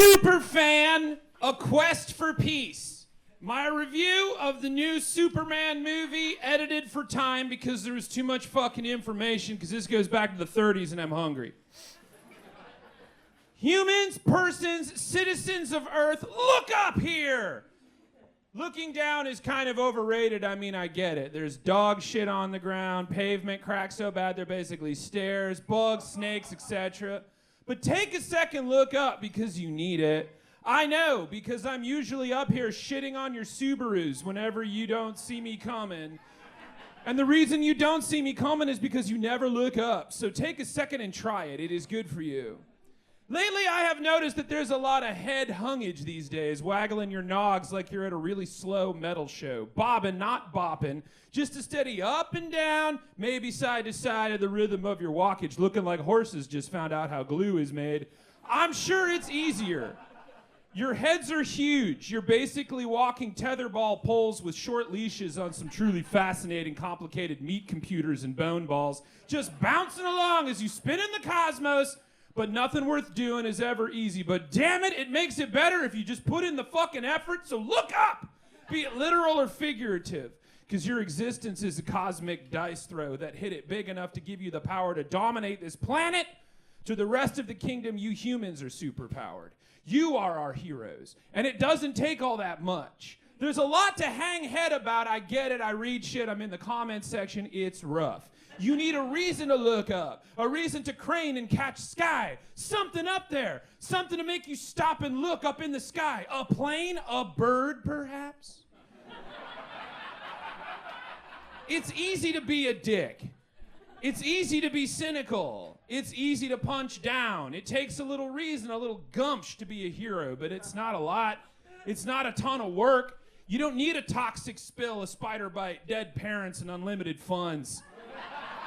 Superfan, A Quest for Peace. My review of the new Superman movie, edited for time because there was too much fucking information, because this goes back to the 30s and I'm hungry. Humans, persons, citizens of Earth, look up here! Looking down is kind of overrated. I mean, I get it. There's dog shit on the ground, pavement cracked so bad they're basically stairs, bugs, snakes, etc. But take a second look up because you need it. I know, because I'm usually up here shitting on your Subarus whenever you don't see me coming. And the reason you don't see me coming is because you never look up. So take a second and try it. It is good for you. Lately, I have noticed that there's a lot of head hungage these days, waggling your nogs like you're at a really slow metal show. Bobbing, not bopping, just a steady up and down, maybe side to side of the rhythm of your walkage, looking like horses just found out how glue is made. I'm sure it's easier. Your heads are huge. You're basically walking tetherball poles with short leashes on some truly fascinating, complicated meat computers and bone balls, just bouncing along as you spin in the cosmos. But nothing worth doing is ever easy. But damn it, it makes it better if you just put in the fucking effort. So look up, be it literal or figurative. Because your existence is a cosmic dice throw that hit it big enough to give you the power to dominate this planet. To the rest of the kingdom, you humans are superpowered. You are our heroes. And it doesn't take all that much. There's a lot to hang head about. I get it. I read shit. I'm in the comments section. It's rough. You need a reason to look up, a reason to crane and catch sky, something up there, something to make you stop and look up in the sky. A plane, a bird, perhaps? It's easy to be a dick. It's easy to be cynical. It's easy to punch down. It takes a little reason, a little gumption to be a hero, but it's not a lot. It's not a ton of work. You don't need a toxic spill, a spider bite, dead parents, and unlimited funds.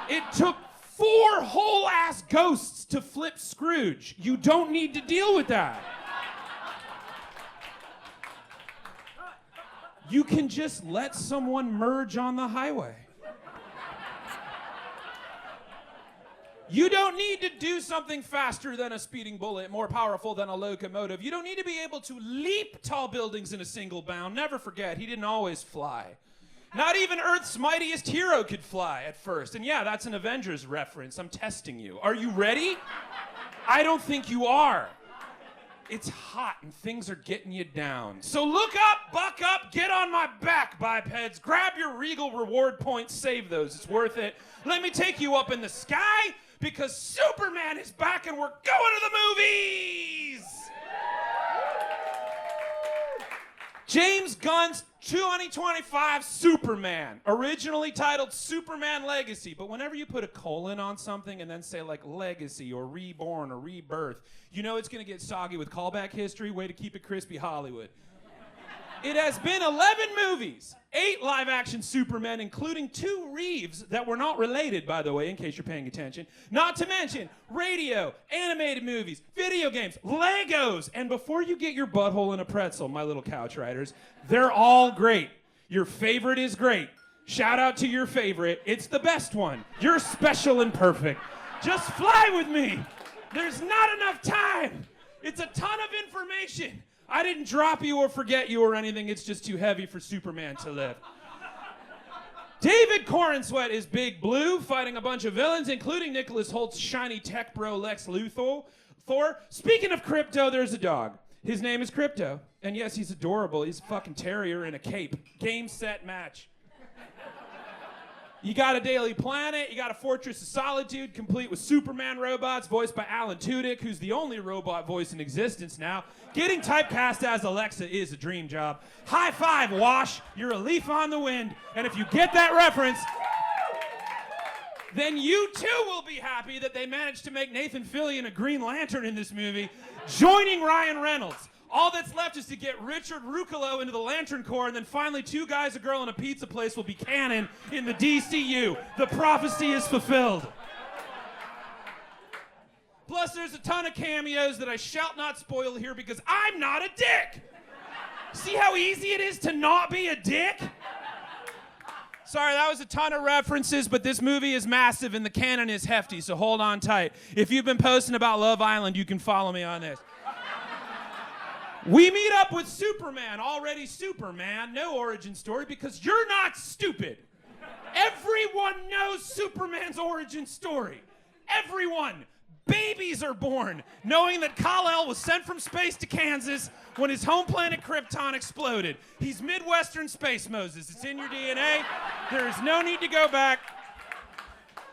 It took 4 whole-ass ghosts to flip Scrooge. You don't need to deal with that. You can just let someone merge on the highway. You don't need to do something faster than a speeding bullet, more powerful than a locomotive. You don't need to be able to leap tall buildings in a single bound. Never forget, he didn't always fly. Not even Earth's mightiest hero could fly at first. And yeah, that's an Avengers reference. I'm testing you. Are you ready? I don't think you are. It's hot and things are getting you down. So look up, buck up, get on my back, bipeds. Grab your regal reward points, save those. It's worth it. Let me take you up in the sky because Superman is back and we're going to the movies! James Gunn's 2025 Superman, originally titled Superman Legacy, but whenever you put a colon on something and then say like legacy or reborn or rebirth, you know it's gonna get soggy with callback history. Way to keep it crispy, Hollywood. It has been 11 movies, 8 live-action Supermen, including 2 Reeves that were not related, by the way, in case you're paying attention. Not to mention radio, animated movies, video games, Legos. And before you get your butthole in a pretzel, my little couch riders, they're all great. Your favorite is great. Shout out to your favorite. It's the best one. You're special and perfect. Just fly with me. There's not enough time. It's a ton of information. I didn't drop you or forget you or anything. It's just too heavy for Superman to lift. David Corenswet is Big Blue, fighting a bunch of villains, including Nicholas Holt's shiny tech bro Lex Luthor. Speaking of crypto, there's a dog. His name is Crypto. And yes, he's adorable. He's a fucking terrier in a cape. Game, set, match. You got a Daily Planet, you got a Fortress of Solitude, complete with Superman robots, voiced by Alan Tudyk, who's the only robot voice in existence now. Getting typecast as Alexa is a dream job. High five, Wash. You're a leaf on the wind. And if you get that reference, then you too will be happy that they managed to make Nathan Fillion a Green Lantern in this movie, joining Ryan Reynolds. All that's left is to get Richard Ruccolo into the Lantern Corps, and then finally 2 guys, a girl, and a pizza place will be canon in the DCU. The prophecy is fulfilled. Plus, there's a ton of cameos that I shall not spoil here because I'm not a dick. See how easy it is to not be a dick? Sorry, that was a ton of references, but this movie is massive and the canon is hefty, so hold on tight. If you've been posting about Love Island, you can follow me on this. We meet up with Superman, already Superman, no origin story because you're not stupid. Everyone knows Superman's origin story. Everyone. Babies are born knowing that Kal-El was sent from space to Kansas when his home planet Krypton exploded. He's Midwestern Space Moses. It's in your DNA. There's no need to go back.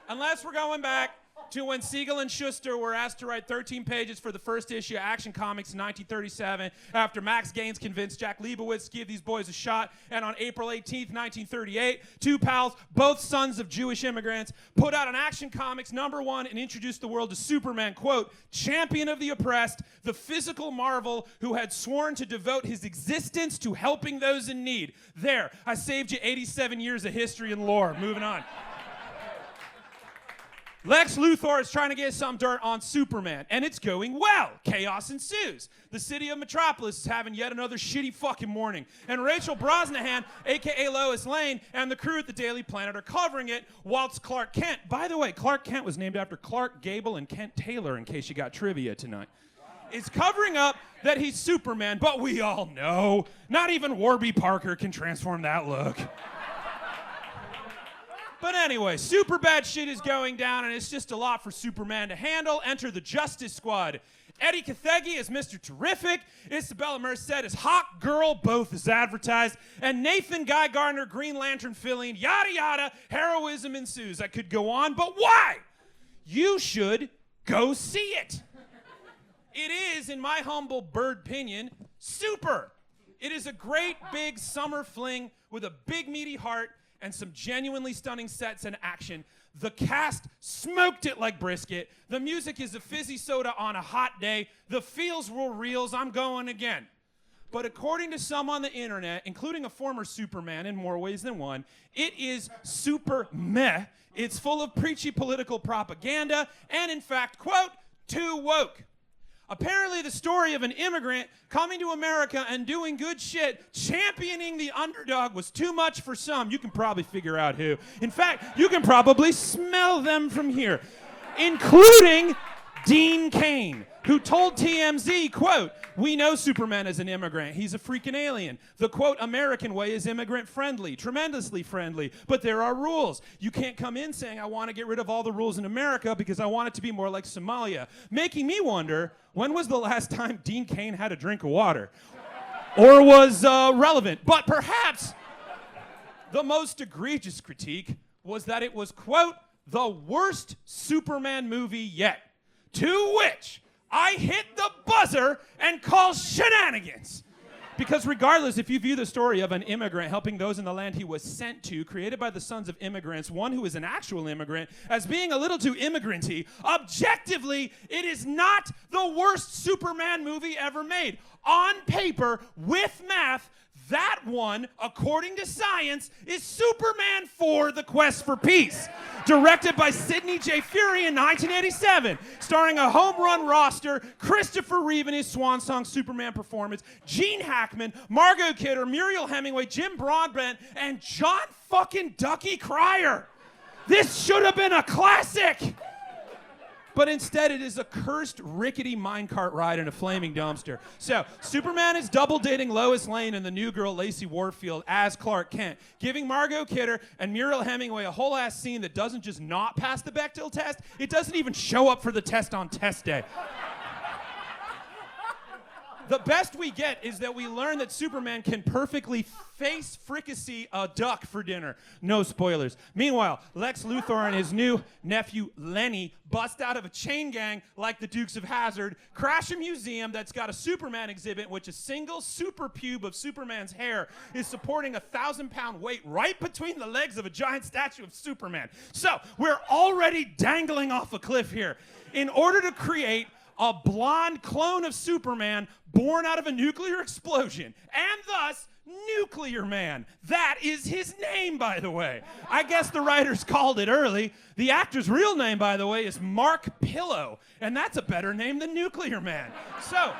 Unless we're going back to when Siegel and Schuster were asked to write 13 pages for the first issue of Action Comics in 1937 after Max Gaines convinced Jack Leibowitz to give these boys a shot. And on April 18th, 1938, two pals, both sons of Jewish immigrants, put out an Action Comics #1 and introduced the world to Superman, quote, champion of the oppressed, the physical marvel who had sworn to devote his existence to helping those in need. There, I saved you 87 years of history and lore. Moving on. Lex Luthor is trying to get some dirt on Superman, and it's going well. Chaos ensues. The city of Metropolis is having yet another shitty fucking morning, and Rachel Brosnahan, a.k.a. Lois Lane, and the crew at the Daily Planet are covering it, whilst Clark Kent, by the way, Clark Kent was named after Clark Gable and Kent Taylor, in case you got trivia tonight, is covering up that he's Superman, but we all know, not even Warby Parker can transform that look. But anyway, super bad shit is going down, and it's just a lot for Superman to handle. Enter the Justice Squad. Eddie Cathegi is Mr. Terrific. Isabella Merced is Hot Girl, both as advertised. And Nathan Guy Gardner, Green Lantern filling, yada yada, heroism ensues. I could go on, but why? You should go see it. It is, in my humble bird opinion, super. It is a great big summer fling with a big meaty heart and some genuinely stunning sets and action. The cast smoked it like brisket. The music is a fizzy soda on a hot day. The feels were reals. I'm going again. But according to some on the internet, including a former Superman in more ways than one, it is super meh. It's full of preachy political propaganda and, in fact, quote, too woke. Apparently, the story of an immigrant coming to America and doing good shit, championing the underdog, was too much for some. You can probably figure out who. In fact, you can probably smell them from here, including Dean Cain, who told TMZ, quote, we know Superman is an immigrant. He's a freaking alien. The, quote, American way is immigrant friendly, tremendously friendly, but there are rules. You can't come in saying, I want to get rid of all the rules in America because I want it to be more like Somalia. Making me wonder, when was the last time Dean Cain had a drink of water? Or was relevant? But perhaps the most egregious critique was that it was, quote, the worst Superman movie yet. To which I hit the buzzer and call shenanigans. Because regardless, if you view the story of an immigrant helping those in the land he was sent to, created by the sons of immigrants, one who is an actual immigrant, as being a little too immigrant-y, objectively, it is not the worst Superman movie ever made. On paper, with math, that one, according to science, is Superman 4: The Quest for Peace. Directed by Sidney J. Furie in 1987, starring a home run roster, Christopher Reeve in his swan song Superman performance, Gene Hackman, Margot Kidder, Muriel Hemingway, Jim Broadbent, and John fucking Ducky Cryer. This should have been a classic. But instead, it is a cursed, rickety minecart ride in a flaming dumpster. So, Superman is double dating Lois Lane and the new girl Lacey Warfield as Clark Kent, giving Margot Kidder and Muriel Hemingway a whole-ass scene that doesn't just not pass the Bechdel test, it doesn't even show up for the test on test day. The best we get is that we learn that Superman can perfectly face fricassee a duck for dinner. No spoilers. Meanwhile, Lex Luthor and his new nephew, Lenny, bust out of a chain gang like the Dukes of Hazzard, crash a museum that's got a Superman exhibit in which a single super pube of Superman's hair is supporting a 1,000-pound weight right between the legs of a giant statue of Superman. So, we're already dangling off a cliff here. In order to create a blonde clone of Superman born out of a nuclear explosion, and thus Nuclear Man. That is his name, by the way. I guess the writers called it early. The actor's real name, by the way, is Mark Pillow, and that's a better name than Nuclear Man. So,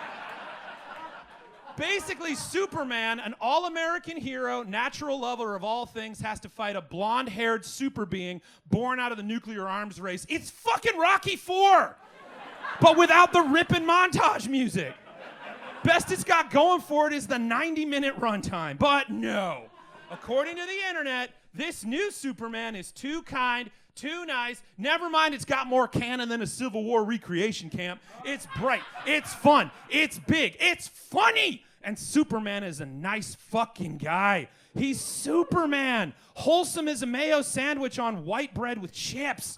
basically, Superman, an all-American hero, natural lover of all things, has to fight a blonde-haired super being born out of the nuclear arms race. It's fucking Rocky IV! But without the ripping montage music. Best it's got going for it is the 90-minute runtime. But no. According to the internet, this new Superman is too kind, too nice. Never mind, it's got more canon than a Civil War recreation camp. It's bright, it's fun, it's big, it's funny. And Superman is a nice fucking guy. He's Superman. Wholesome as a mayo sandwich on white bread with chips.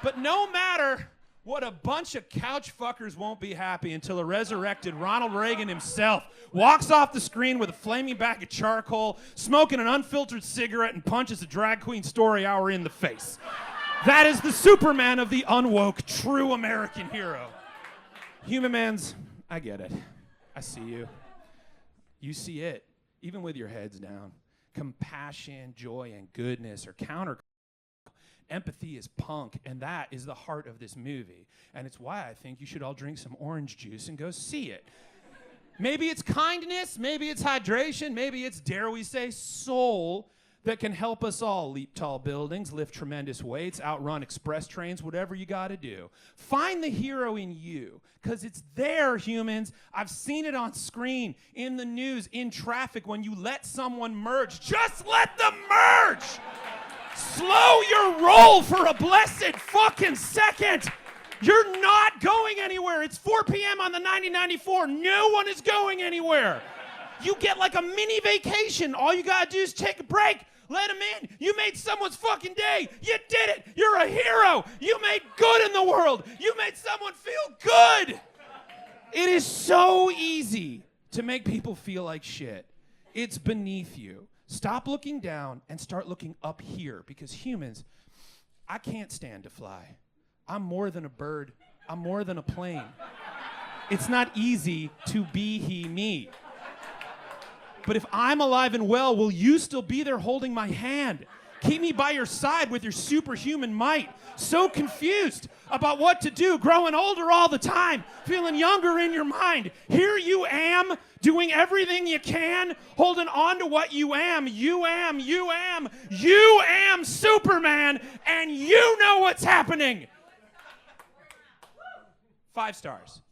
But no matter what, a bunch of couch fuckers won't be happy until a resurrected Ronald Reagan himself walks off the screen with a flaming bag of charcoal, smoking an unfiltered cigarette, and punches a drag queen story hour in the face. That is the Superman of the unwoke, true American hero. Human Mans, I get it. I see you. You see it, even with your heads down. Compassion, joy, and goodness are counter. Empathy is punk, and that is the heart of this movie. And it's why I think you should all drink some orange juice and go see it. Maybe it's kindness, maybe it's hydration, maybe it's, dare we say, soul that can help us all leap tall buildings, lift tremendous weights, outrun express trains, whatever you gotta do. Find the hero in you, because it's there, humans. I've seen it on screen, in the news, in traffic, when you let someone merge. Just let them merge! Slow your roll for a blessed fucking second. You're not going anywhere. It's 4 p.m. on the 9094. No one is going anywhere. You get like a mini vacation. All you gotta do is take a break. Let them in. You made someone's fucking day. You did it. You're a hero. You made good in the world. You made someone feel good. It is so easy to make people feel like shit. It's beneath you. Stop looking down and start looking up here, because humans, I can't stand to fly. I'm more than a bird. I'm more than a plane. It's not easy to be he, me. But if I'm alive and well, will you still be there holding my hand? Keep me by your side with your superhuman might. So confused about what to do, growing older all the time, feeling younger in your mind. Here you am, doing everything you can, holding on to what you am. You am Superman, and you know what's happening. 5 stars.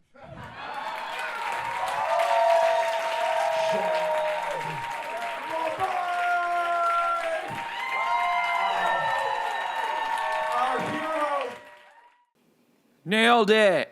Nailed it.